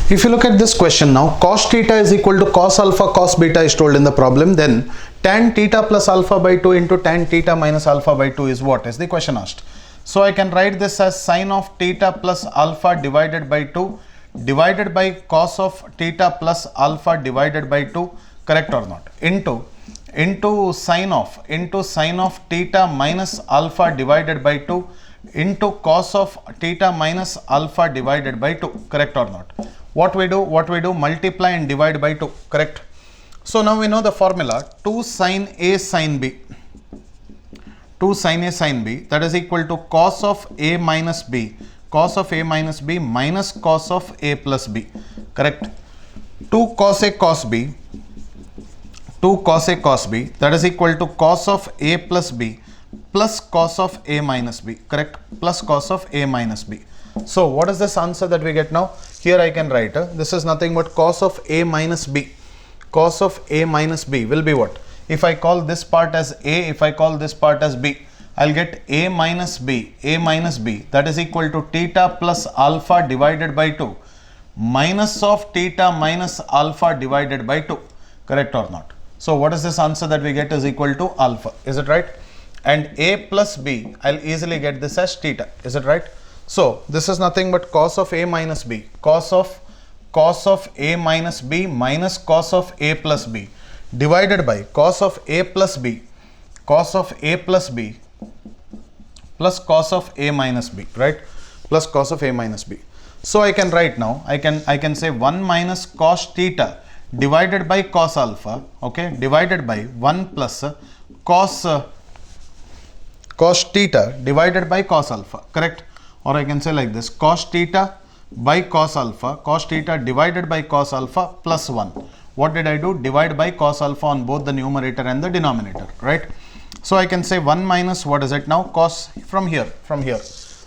If you look at this question now, cos theta is equal to cos alpha cos beta is told in the problem, then tan theta plus alpha by 2 into tan theta minus alpha by 2 is what is the question asked. So I can write this as sine of theta plus alpha divided by 2 divided by cos of theta plus alpha divided by 2, correct or not, into sine of theta minus alpha divided by 2 into cos of theta minus alpha divided by 2, correct or not. What we do, multiply and divide by 2, correct. So now we know the formula, 2 sin A sin B, 2 sin A sin B, that is equal to cos of A minus B, cos of A minus B minus cos of A plus B, correct. 2 cos A cos B, 2 cos A cos B, that is equal to cos of A plus B plus cos of A minus B, correct, plus cos of A minus B. So what is this answer that we get now? Here I can write, this is nothing but cos of A minus B. Cos of A minus B will be what? If I call this part as A, if I call this part as B, I'll get A minus B, that is equal to theta plus alpha divided by 2 minus of theta minus alpha divided by 2, correct or not? So what is this answer that we get is equal to alpha, is it right? And A plus B, I'll easily get this as theta, is it right? So this is nothing but cos of A minus B, cos of A minus B minus cos of A plus B divided by cos of A plus B, cos of A plus B plus cos of A minus B, right? Plus cos of A minus B. So I can write now, I can say 1 minus cos theta divided by cos alpha, okay, divided by 1 plus cos theta divided by cos alpha, correct? Or I can say like this, cos theta by cos alpha, cos theta divided by cos alpha plus 1. What did I do? Divide by cos alpha on both the numerator and the denominator, right? So I can say 1 minus, what is it now? Cos from here.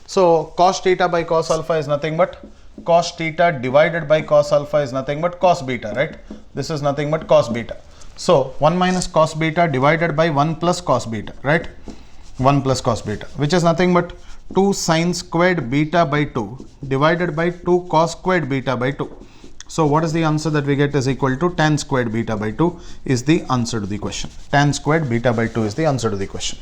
So cos theta by cos alpha is nothing but cos theta divided by cos alpha is nothing but cos beta, right? This is nothing but cos beta. So 1 minus cos beta divided by 1 plus cos beta, right? 1 plus cos beta, which is nothing but 2 sin squared beta by 2 divided by 2 cos squared beta by 2. So what is the answer that we get is equal to tan squared beta by 2 is the answer to the question. Tan squared beta by 2 is the answer to the question.